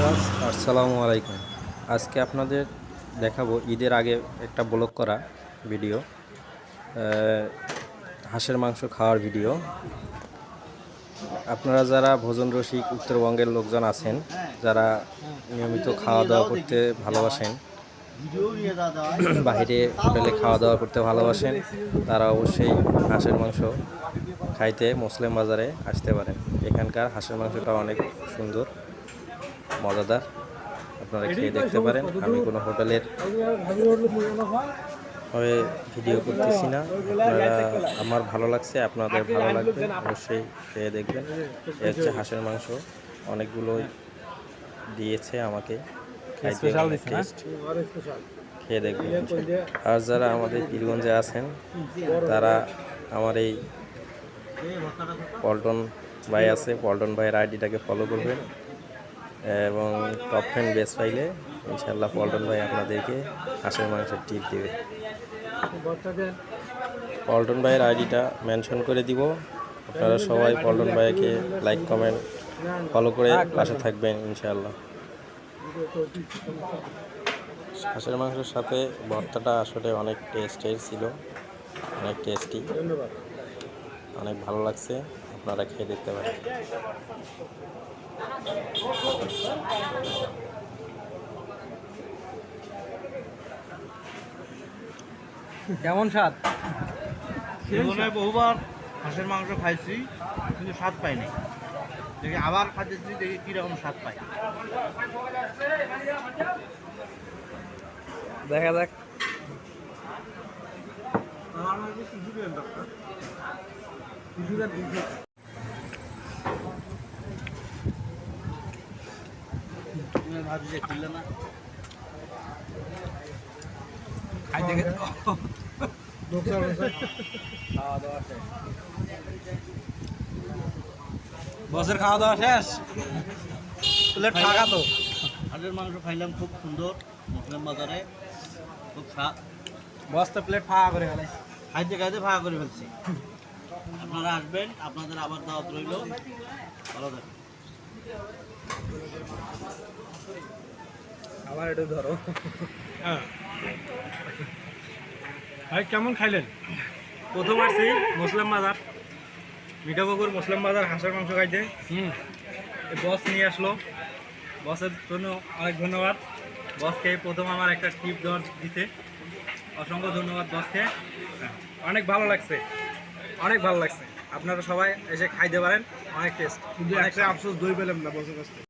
Viewers আসসালামু আলাইকুম। আজকে আপনাদের দেখাবো ঈদের আগে একটা ব্লগ করা ভিডিও, হাঁসের মাংস খাওয়ার ভিডিও। আপনারা যারা ভোজন রসিক উত্তরবঙ্গের লোকজন আছেন, যারা নিয়মিত খাওয়া দাওয়া করতে ভালোবাসেন, বাইরে হোটেলে খাওয়া দাওয়া করতে ভালোবাসেন, তারা অবশ্যই হাঁসের মাংস খাইতে মুসলিম বাজারে আসতে পারেন। এখানকার হাঁসের মাংসটা অনেক সুন্দর, মজাদার, আপনারা খেয়ে দেখতে পারেন। আমি কোনো হোটেলের হয়ে ভিডিও করতেছি না, আপনারা আমার ভালো লাগছে, আপনাদের ভালো লাগবে, অবশ্যই খেয়ে দেখবেন। এ হচ্ছে হাঁসের মাংস, অনেকগুলোই দিয়েছে আমাকে খাইতে, টেস্ট, খেয়ে দেখবেন। আর যারা আমাদের পীরগঞ্জে আছেন, তারা আমার এই পল্টন ভাই আছে, পল্টন ভাইয়ের আইডিটাকে ফলো করবেন এবং টপ 10 বেস্ট পাইলে ইনশাল্লাহ পল্টন ভাই আপনাদেরকে হাঁসের মাংসের টিপ দেবে। পল্টন ভাইয়ের আইডিটা মেনশন করে দিব, আপনারা সবাই পল্টন ভাইকে লাইক কমেন্ট ফলো করে পাশে থাকবেন ইনশাল্লাহ। হাঁসের মাংসের সাথে ভর্তাটা আসলে অনেক টেস্টের ছিল, অনেক টেস্টি, অনেক ভালো লাগছে, আপনারা খেয়ে দেখতে পারেন। কেমন স্বাদ? জীবনে বহুবার হাঁসের মাংস খাইছি, কিন্তু স্বাদ পাইনি। দেখি আবার খাইতেছি, দেখি কীরকম স্বাদ পাই। দেখা যাক। ভাবছি যে খুললে না খাই দেখে বসের খাওয়া দাওয়া শেষ, প্লেট ফাঁকা তো। হাঁসের মাংস খাইলাম, খুব সুন্দর, মুসলিম বাজারে খুব স্বাদ। বস তো প্লেট ফাঁকা করে ফেলে, খাইতে খাইতে ফাঁকা করে ফেলছি। আপনারা আসবেন, আপনাদের আবার দাওয়াত রইল। ভালো থাকবেন। আবার একটু ধরো। ভাই কেমন খাইলেন? প্রথম আসছি মুসলিম বাজার, মিঠাপুকুর মুসলিম বাজার হাঁসের মাংস খাইতে। বস নিয়ে আসলো, বসের জন্য অনেক ধন্যবাদ। বসকে প্রথম আমার একটা টিপ দেওয়ার দিতে অসংখ্য ধন্যবাদ বসকে। অনেক ভালো লাগছে, অনেক ভালো লাগছে। আপনারা সবাই এসে খাইতে পারেন, অনেক টেস্ট। কিন্তু একটা আফসোস দই পেলাম না বসের কাছ থেকে।